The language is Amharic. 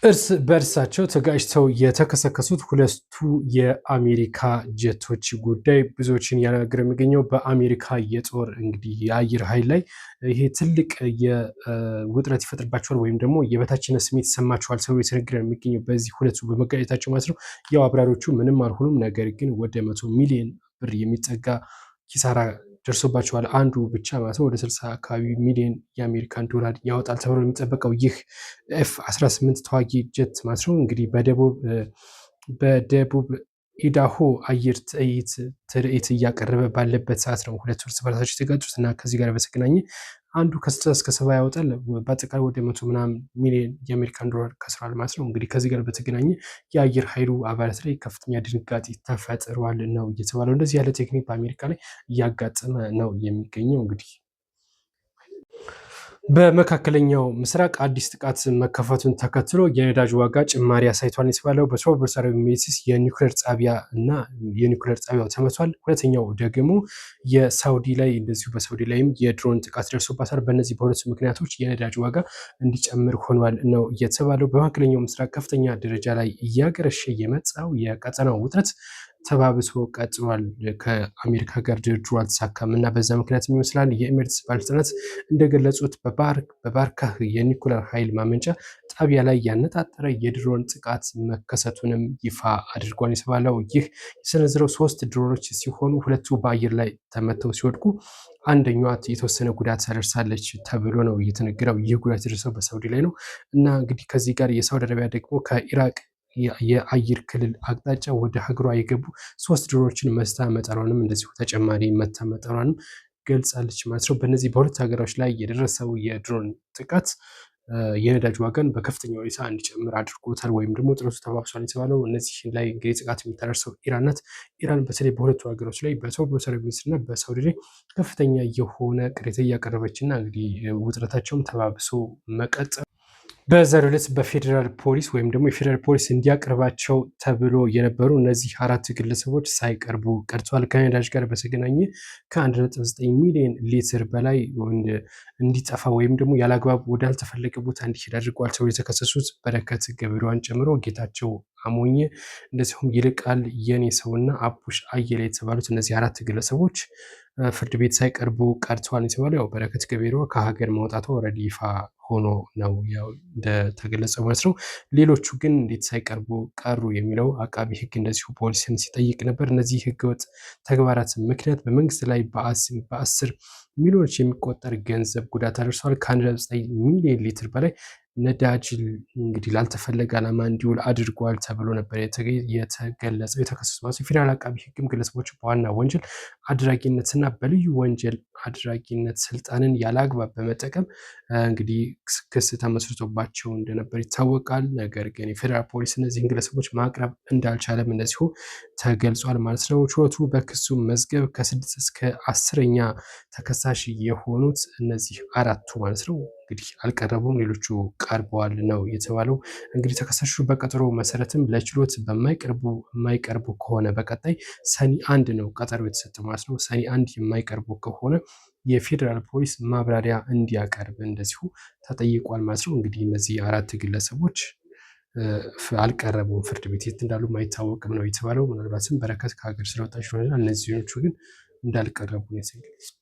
እርስ በእርሳቸው ተጋጭተው የተከሰከሱት ሁለቱ የአሜሪካ ጀቶች ጉዳይ ብዙዎችን እያነጋገረ የሚገኘው በአሜሪካ የጦር እንግዲህ የአየር ኃይል ላይ ይሄ ትልቅ የውጥረት ይፈጥርባቸዋል ወይም ደግሞ የበታችነት ስሜት ይሰማቸዋል ተብሎ የተነገረ የሚገኘው በዚህ ሁለቱ በመጋጨታቸው ማለት ነው። ያው አብራሪዎቹ ምንም አልሆኑም፣ ነገር ግን ወደ 100 ሚሊዮን ብር የሚጠጋ ኪሳራ ደርሶባቸዋል። አንዱ ብቻ ማለት ነው ወደ 60 አካባቢ ሚሊዮን የአሜሪካን ዶላር ያወጣል ተብሎ የሚጠበቀው ይህ ኤፍ-18 ተዋጊ ጀት ማለት ነው እንግዲህ በደቡብ ኢዳሆ አየር ትርኢት እያቀረበ ባለበት ሰዓት ነው ሁለቱ እርስ በርሳቸው የተጋጩት እና ከዚህ ጋር በተገናኘ አንዱ ከ60 እስከ 70 ያወጣል፣ በአጠቃላይ ወደ 100 ምናምን ሚሊዮን የአሜሪካን ዶላር ከስሯል ማለት ነው። እንግዲህ ከዚህ ጋር በተገናኘ የአየር ኃይሉ አባላት ላይ ከፍተኛ ድንጋጤ ተፈጥሯል ነው እየተባለው። እንደዚህ ያለ ቴክኒክ በአሜሪካ ላይ እያጋጠመ ነው የሚገኘው። እንግዲህ በመካከለኛው ምስራቅ አዲስ ጥቃት መከፈቱን ተከትሎ የነዳጅ ዋጋ ጭማሪ አሳይቷል የተባለው በሶበርሳሪ ሜሲስ የኒውክሌር ጣቢያ እና የኒውክሌር ጣቢያው ተመቷል። ሁለተኛው ደግሞ የሳውዲ ላይ እንደዚሁ በሳውዲ ላይም የድሮን ጥቃት ደርሶባታል። በእነዚህ በሁለቱ ምክንያቶች የነዳጅ ዋጋ እንዲጨምር ሆኗል ነው የተባለው። በመካከለኛው ምስራቅ ከፍተኛ ደረጃ ላይ እያገረሸ የመጣው የቀጠናው ውጥረት ተባብሶ ቀጥሏል። ከአሜሪካ ጋር ድርድሩ አልተሳካም እና በዛ ምክንያት ይመስላል የኤሜሬትስ ባለስልጣናት እንደገለጹት በባርካህ የኒኩለር ኃይል ማመንጫ ጣቢያ ላይ ያነጣጠረ የድሮን ጥቃት መከሰቱንም ይፋ አድርጓል የተባለው። ይህ የሰነዘረው 3 ድሮኖች ሲሆኑ ሁለቱ በአየር ላይ ተመተው ሲወድቁ አንደኛዋ የተወሰነ ጉዳት አደርሳለች ተብሎ ነው እየተነገረው። ይህ ጉዳት የደረሰው በሳውዲ ላይ ነው እና እንግዲህ ከዚህ ጋር የሳውዲ አረቢያ ደግሞ ከኢራቅ የአየር ክልል አቅጣጫ ወደ ሀገሯ የገቡ 3 ድሮኖችን መስታ መጣሏንም እንደዚሁ ተጨማሪ መታ መጣሏንም ገልጻለች ማለት ነው። በእነዚህ በሁለት ሀገሮች ላይ የደረሰው የድሮን ጥቃት የነዳጅ ዋጋን በከፍተኛ ሁኔታ እንዲጨምር አድርጎታል ወይም ደግሞ ጥረቱ ተባብሷል የተባለው። እነዚህ ላይ እንግዲህ ጥቃት የምታደርሰው ኢራን ናት። ኢራን በተለይ በሁለቱ ሀገሮች ላይ በሳውዲ እና በሳውዲ ላይ ከፍተኛ የሆነ ቅሬታ እያቀረበች እና እንግዲህ ውጥረታቸውም ተባብሶ መቀጠል በዛሬው ዕለት በፌዴራል ፖሊስ ወይም ደግሞ የፌዴራል ፖሊስ እንዲያቀርባቸው ተብሎ የነበሩ እነዚህ 4 ግለሰቦች ሳይቀርቡ ቀርተዋል። ከነዳጅ ጋር በተገናኘ ከ1.9 ሚሊዮን ሊትር በላይ እንዲጠፋ ወይም ደግሞ ያለአግባብ ወዳልተፈለገ ቦታ እንዲሄድ አድርገዋል ተብሎ የተከሰሱት በረከት ገበሬዋን ጨምሮ ጌታቸው አሞኘ እንደዚሁም ይልቃል የኔ ሰውና አቡሽ አየለ የተባሉት እነዚህ 4 ግለሰቦች ፍርድ ቤት ሳይቀርቡ ቀርተዋል የተባለው። ያው በረከት ገበሬዋ ከሀገር መውጣቷ ኦልሬዲ ይፋ ሆኖ ነው ያው እንደተገለጸው ማለት ነው። ሌሎቹ ግን እንዴት ሳይቀርቡ ቀሩ የሚለው አቃቢ ሕግ እንደዚሁ ፖሊስን ሲጠይቅ ነበር። እነዚህ ሕገወጥ ተግባራት ምክንያት በመንግስት ላይ በ10 ሚሊዮኖች የሚቆጠር ገንዘብ ጉዳት አድርሷል። ከ1.9 ሚሊዮን ሊትር በላይ ነዳጅ እንግዲህ ላልተፈለገ ዓላማ እንዲውል አድርጓል ተብሎ ነበር የተገለጸው። የተከሰሱት የፌዴራል አቃቢ ሕግም ግለሰቦች በዋና ወንጀል አድራጊነትና በልዩ ወንጀል አድራጊነት ስልጣንን ያለአግባብ በመጠቀም እንግዲህ ክስ ተመስርቶባቸው እንደነበር ይታወቃል። ነገር ግን የፌዴራል ፖሊስ እነዚህን ግለሰቦች ማቅረብ እንዳልቻለም እንደዚሁ ተገልጿል ማለት ነው። ችሎቱ በክሱ መዝገብ ከ6 እስከ 10ኛ ተከሳሽ የሆኑት እነዚህ 4ቱ ማለት ነው እንግዲህ አልቀረቡም፣ ሌሎቹ ቀርበዋል ነው የተባለው። እንግዲህ ተከሳሾቹ በቀጠሮ መሰረትም ለችሎት የማይቀርቡ ከሆነ በቀጣይ ሰኔ 1 ነው ቀጠሮ የተሰጠው ማለት ነው። ሰኔ 1 የማይቀርቡ ከሆነ የፌዴራል ፖሊስ ማብራሪያ እንዲያቀርብ እንደዚሁ ተጠይቋል ማለት ነው። እንግዲህ እነዚህ 4 ግለሰቦች አልቀረቡም፣ ፍርድ ቤት የት እንዳሉ አይታወቅም ነው የተባለው። ምናልባትም በረከት ከሀገር ስለወጣች ይሆናል። እነዚህኞቹ ግን እንዳልቀረቡ ነው የተገለጸው።